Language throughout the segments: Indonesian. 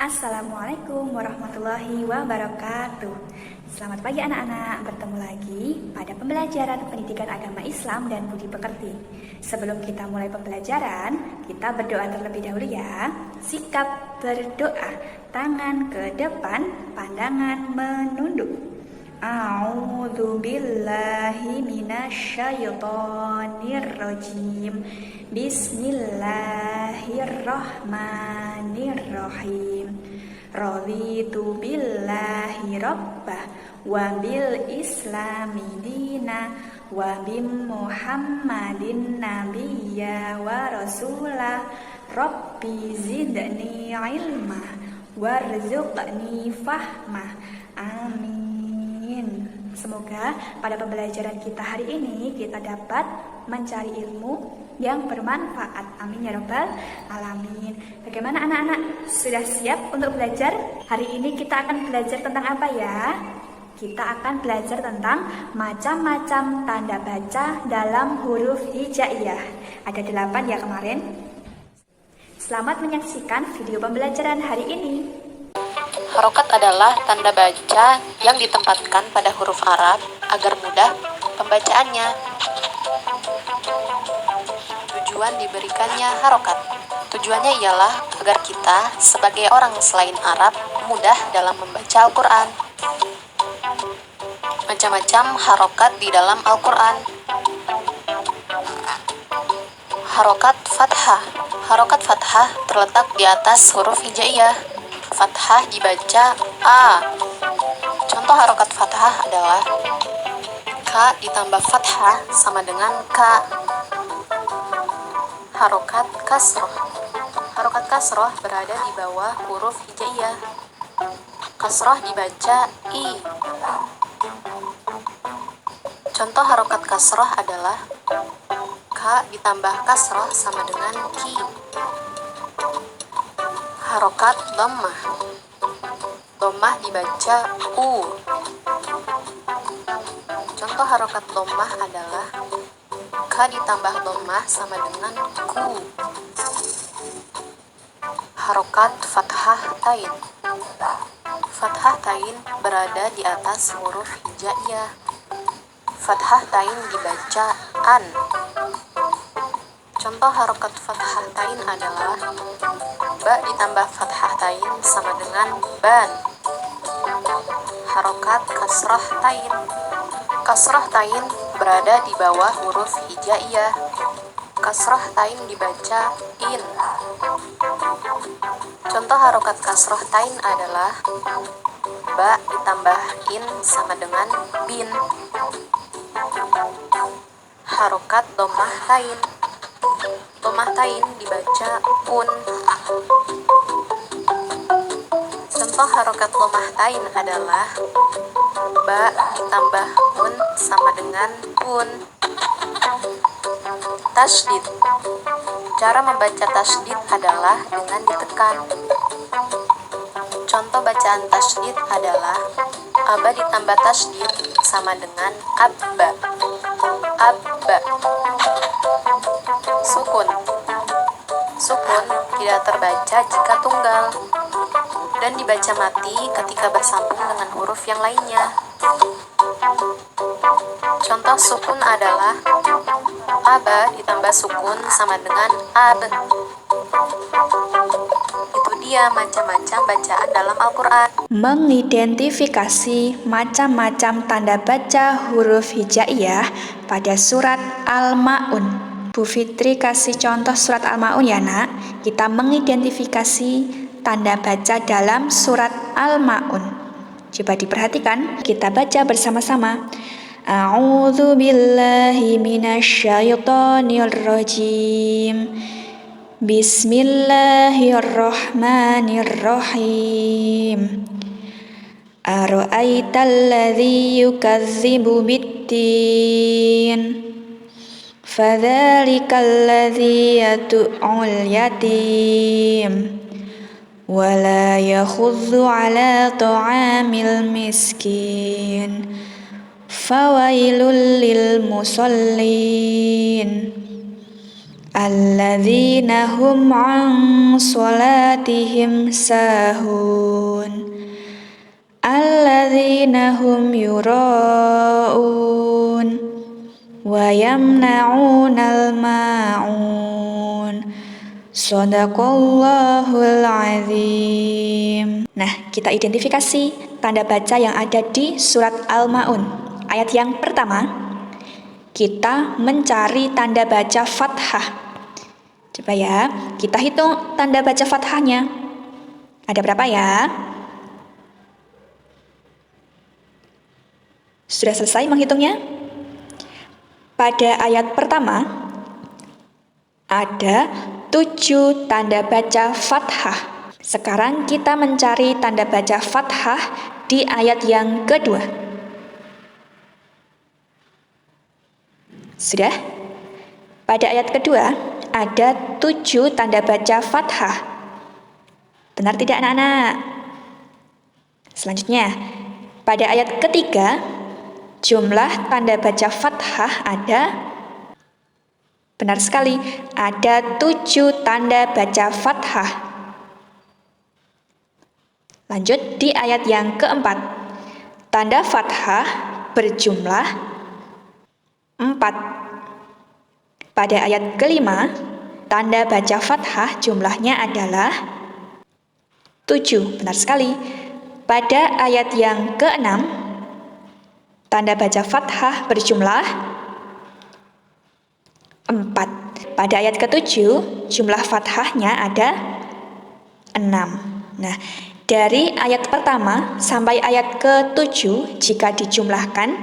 Assalamualaikum warahmatullahi wabarakatuh. Selamat pagi anak-anak, bertemu lagi pada pembelajaran pendidikan agama Islam dan budi pekerti. Sebelum kita mulai pembelajaran, kita berdoa terlebih dahulu ya. Sikap berdoa, tangan ke depan, pandangan menunduk. A'udzu billahi minasyaitonir rajim. Bismillahirrahmanirrahim. Raditu billahi rabbah wa bil islami dina wa bim muhammadin nabiyya wa rasulah. Rabbi zidni ilma warzuqni fahmah. Amin. Semoga pada pembelajaran kita hari ini kita dapat mencari ilmu yang bermanfaat. Amin ya rabbal alamin. Bagaimana anak-anak? Sudah siap untuk belajar? Hari ini kita akan belajar tentang apa ya? Kita akan belajar tentang macam-macam tanda baca dalam huruf hijaiyah. Ada 8 ya kemarin. Selamat menyaksikan video pembelajaran hari ini. Harokat adalah tanda baca yang ditempatkan pada huruf Arab agar mudah pembacaannya. Tujuan diberikannya harokat. Tujuannya ialah agar kita sebagai orang selain Arab mudah dalam membaca Al-Quran. Macam-macam harokat di dalam Al-Quran. Harokat fathah. Harokat fathah terletak di atas huruf hijaiyah. Fathah dibaca A. Contoh harokat fathah adalah K ditambah fathah sama dengan K. Harokat kasroh. Harokat kasroh berada di bawah huruf hijaiyah. Kasroh dibaca I. Contoh harokat kasroh adalah K ditambah kasroh sama dengan Ki. Harokat dhammah. Dhammah dibaca U. Contoh harokat dhammah adalah K ditambah dhammah sama dengan Ku. Harokat fathah tain. Fathah tain berada di atas huruf hijaiyah. Fathah tain dibaca An. Contoh harokat fathah tain adalah Ba ditambah fathah tain sama dengan Ban. Harokat kasrah tain. Kasrah tain berada di bawah huruf hijaiyah. Kasrah tain dibaca In. Contoh harokat kasrah tain adalah Ba ditambah In sama dengan Bin. Harokat dhammah tain. Dhammah tain dibaca Un. Contoh harokat dhammah tain adalah Ba ditambah Un sama dengan Un. Tasydid. Cara membaca tasydid adalah dengan ditekan. Contoh bacaan tasydid adalah Aba ditambah tasydid sama dengan Abba. Abba. Sukun. Sukun tidak terbaca jika tunggal dan dibaca mati ketika bersambung dengan huruf yang lainnya. Contoh sukun adalah Aba ditambah sukun sama dengan Ab. Itu dia macam-macam bacaan dalam Al-Quran. Mengidentifikasi macam-macam tanda baca huruf hijaiyah pada surat Al-Ma'un. Bu Fitri kasih contoh surat Al-Ma'un ya nak. Kita mengidentifikasi tanda baca dalam surat Al-Ma'un. Coba diperhatikan, kita baca bersama-sama. A'udzu billahi minasyaitonir rajim. Bismillahirrahmanirrahim. Ara'aital ladzi yukadzibu biddin. Fadzalikal ladzi yad'ul yatim wa la yakhudzu 'ala ta'amil miskin. Fawailul lil musallin. alladzina hum an sholatihim sahun alladzina hum yura'un wa yamna'unal ma'un. Shadaqallahul azim. Nah, kita identifikasi tanda baca yang ada di surat Al-Ma'un. Ayat yang pertama, kita mencari tanda baca fathah. Coba ya, kita hitung tanda baca fathahnya. Ada berapa ya? Sudah selesai menghitungnya? Pada ayat pertama, ada 7 tanda baca fathah. Sekarang kita mencari tanda baca fathah di ayat yang kedua. Sudah? Pada ayat kedua ada 7 tanda baca fathah. Benar tidak anak-anak? Selanjutnya, pada ayat ketiga jumlah tanda baca fathah ada. Benar sekali, ada 7 tanda baca fathah. Lanjut di ayat yang keempat. Tanda fathah berjumlah 4. Pada ayat kelima, tanda baca fathah jumlahnya adalah 7. Benar sekali. Pada ayat yang keenam, tanda baca fathah berjumlah 4. Pada ayat ketujuh, jumlah fathahnya ada 6. Nah, dari ayat pertama sampai ayat ke-7, jika dijumlahkan,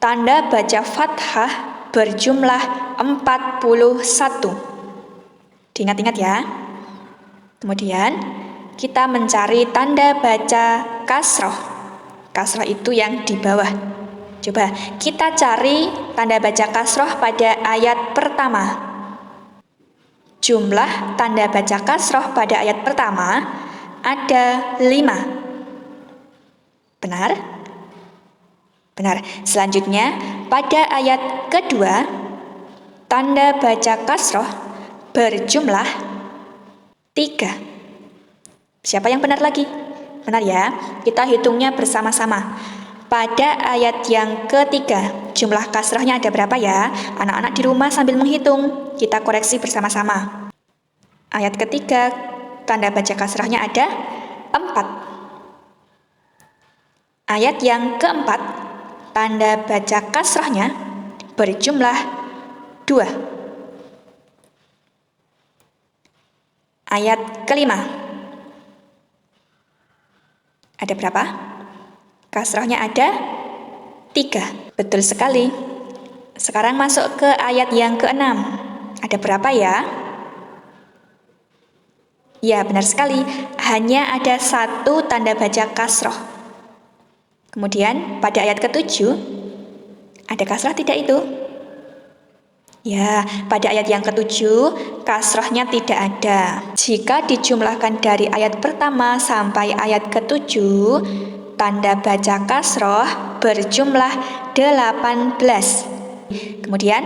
tanda baca fathah berjumlah 41. Diingat-ingat ya. Kemudian, kita mencari tanda baca kasroh. Kasroh itu yang di bawah. Coba kita cari tanda baca kasroh pada ayat pertama. Jumlah tanda baca kasroh pada ayat pertama ada 5. Benar? Benar. Selanjutnya, pada ayat kedua, tanda baca kasroh berjumlah 3. Siapa yang benar lagi? Benar ya? Kita hitungnya bersama-sama. Pada ayat yang ketiga, jumlah kasrahnya ada berapa ya? Anak-anak di rumah sambil menghitung, kita koreksi bersama-sama. Ayat ketiga, tanda baca kasrahnya ada 4. Ayat yang keempat, tanda baca kasrahnya berjumlah 2. Ayat kelima, ada berapa? Kasrahnya ada 3. Betul sekali. Sekarang masuk ke ayat yang ke-6. Ada berapa ya? Ya, benar sekali. Hanya ada 1 tanda baca kasroh. Kemudian pada ayat ke-7, ada kasrah tidak itu? Ya, pada ayat yang ke-7, kasrohnya tidak ada. Jika dijumlahkan dari ayat pertama sampai ayat ke-7, tanda baca kasroh berjumlah 18. Kemudian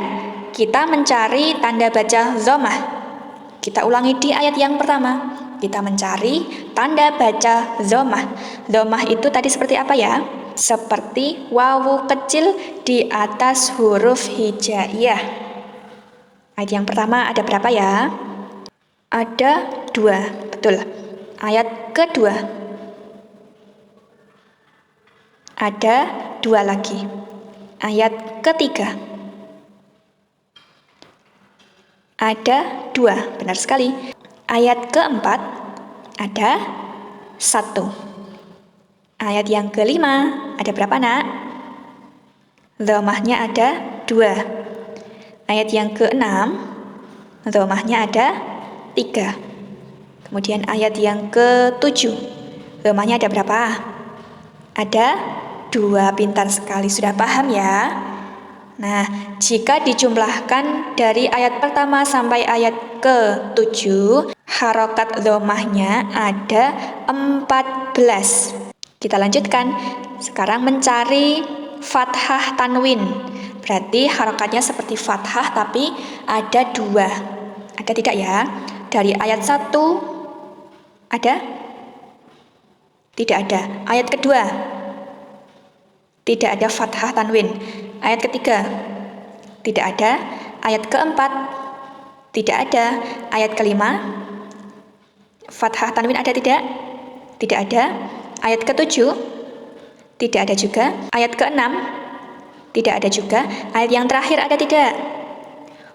kita mencari tanda baca dhammah. Kita ulangi di ayat yang pertama. Kita mencari tanda baca dhammah. Dhammah itu tadi seperti apa ya? Seperti wawu kecil di atas huruf hijaiyah. Ayat yang pertama ada berapa ya? Ada 2. Betul. Ayat kedua ada 2 lagi. Ayat ketiga ada 2. Benar sekali. Ayat keempat ada 1. Ayat yang kelima ada berapa nak? Dhammahnya ada 2. Ayat yang keenam dhammahnya ada 3. Kemudian ayat yang ke-7 dhammahnya ada berapa? Ada 2. Pintar sekali, sudah paham ya? Nah, jika dijumlahkan dari ayat pertama sampai ayat ke-7, harokat dhammahnya ada 14. Kita lanjutkan. Sekarang mencari fathah tanwin. Berarti harokatnya seperti fathah tapi ada 2. Ada tidak ya? Dari ayat 1 ada? Tidak ada. Ayat kedua tidak ada fathah tanwin. Ayat ketiga tidak ada. Ayat keempat tidak ada. Ayat kelima fathah tanwin ada tidak? Tidak ada. Ayat ketujuh tidak ada juga. Ayat keenam tidak ada juga. Ayat yang terakhir ada tidak?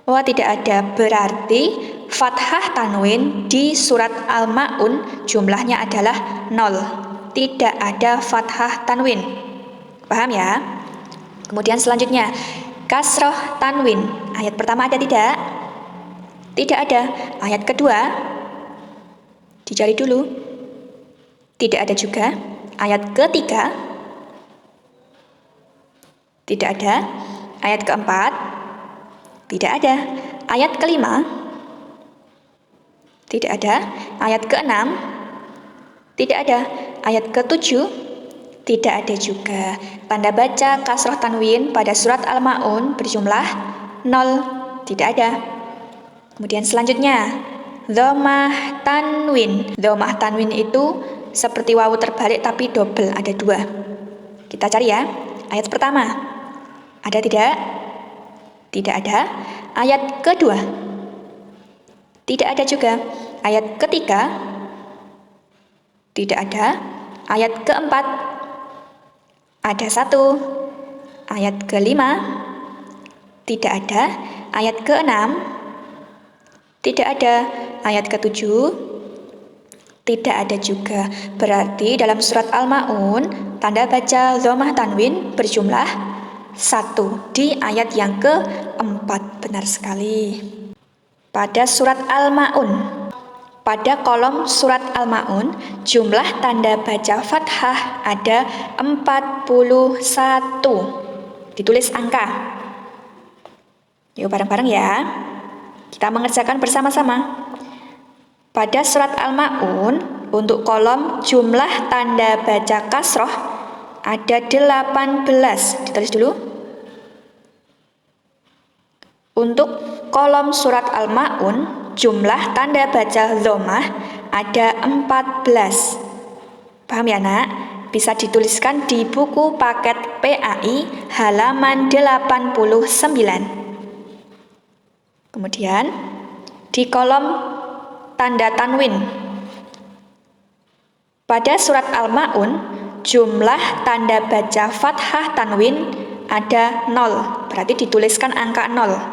Oh, tidak ada. Berarti fathah tanwin di surat Al-Ma'un jumlahnya adalah 0. Tidak ada fathah tanwin. Paham ya? Kemudian selanjutnya kasroh tanwin. Ayat pertama ada tidak? Tidak ada. Ayat kedua dicari dulu. Tidak ada juga. Ayat ketiga tidak ada. Ayat keempat tidak ada. Ayat kelima tidak ada. Ayat keenam tidak ada. Ayat ketujuh tidak ada juga. Tanda baca kasroh tanwin pada surat Al-Ma'un berjumlah 0. Tidak ada. Kemudian selanjutnya dhammah tanwin. Dhammah tanwin itu seperti wawu terbalik tapi double, ada 2. Kita cari ya. Ayat pertama ada tidak? Tidak ada. Ayat kedua tidak ada juga. Ayat ketiga tidak ada. Ayat keempat ada 1. Ayat kelima tidak ada. Ayat keenam tidak ada. Ayat ketujuh tidak ada juga. Berarti dalam surat Al-Ma'un tanda baca dhammah tanwin berjumlah 1 di ayat yang keempat. Benar sekali. Pada surat Al-Ma'un, pada kolom surat Al-Ma'un, jumlah tanda baca fathah ada 41. Ditulis angka. Yuk bareng-bareng ya. Kita mengerjakan bersama-sama. Pada surat Al-Ma'un, untuk kolom jumlah tanda baca kasroh ada 18. Ditulis dulu. Untuk kolom surat Al-Ma'un, jumlah tanda baca dhammah ada 14. Paham ya nak? Bisa dituliskan di buku paket PAI halaman 89. Kemudian di kolom tanda tanwin. Pada surat Al-Ma'un, jumlah tanda baca fathah tanwin ada 0. Berarti dituliskan angka 0.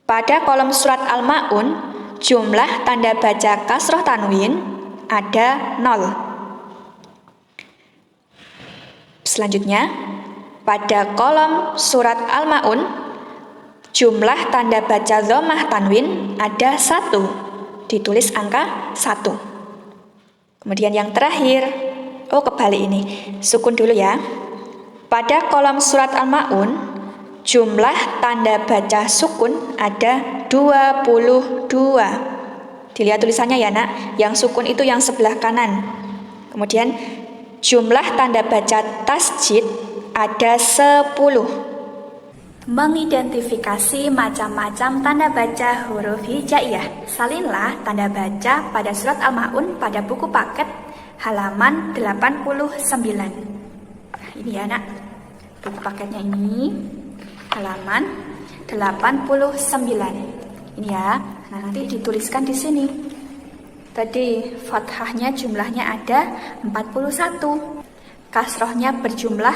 Pada kolom surat Al-Ma'un, jumlah tanda baca kasroh tanwin ada 0. Selanjutnya, pada kolom surat Al-Ma'un, jumlah tanda baca dhammah tanwin ada 1. Ditulis angka 1. Kemudian yang terakhir, kebalik ini. Sukun dulu ya. Pada kolom surat Al-Ma'un, jumlah tanda baca sukun ada 22. Dilihat tulisannya ya nak, yang sukun itu yang sebelah kanan. Kemudian jumlah tanda baca tasjid ada 10. Mengidentifikasi macam-macam tanda baca huruf hijaiyah. Salinlah tanda baca pada surat Al-Ma'un pada buku paket halaman 89. Ini ya nak, buku paketnya ini. Halaman 89. Ini ya. Nah, nanti dituliskan di sini. Tadi fathahnya jumlahnya ada 41. Kasrohnya berjumlah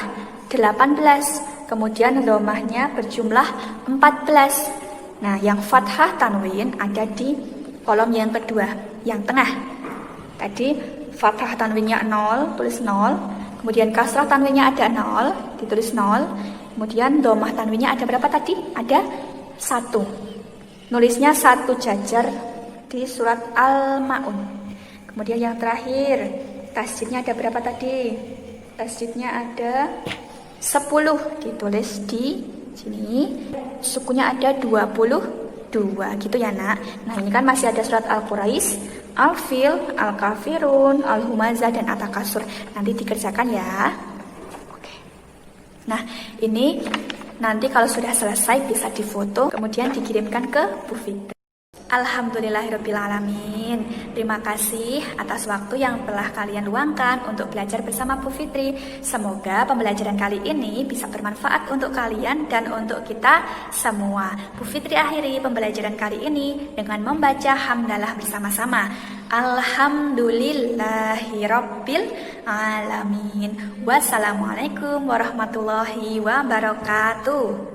18. Kemudian dhammahnya berjumlah 14. Nah, yang fathah tanwin ada di kolom yang kedua, yang tengah. Tadi fathah tanwinnya 0, tulis 0. Kemudian kasroh tanwinnya ada 0, ditulis 0. Kemudian dhammah tanwinnya ada berapa tadi? Ada 1. Nulisnya 1 jajar di surat Al-Ma'un. Kemudian yang terakhir, tasjidnya ada berapa tadi? Tasjidnya ada 10. Ditulis di sini. Sukunya ada 22. Gitu ya nak. Nah ini kan masih ada surat Al-Quraish, Al-Fil, Al-Kafirun, Al-Humazah, dan At-Takasur. Nanti dikerjakan ya. Nah, ini Nanti kalau sudah selesai bisa difoto, kemudian dikirimkan ke Bu Fitri. Alhamdulillahirrabbilalamin. Terima kasih atas waktu yang telah kalian luangkan untuk belajar bersama Bu Fitri. Semoga pembelajaran kali ini bisa bermanfaat untuk kalian dan untuk kita semua. Bu Fitri akhiri pembelajaran kali ini dengan membaca hamdalah bersama-sama. Alhamdulillahirabbil alamin. Wassalamualaikum warahmatullahi wabarakatuh.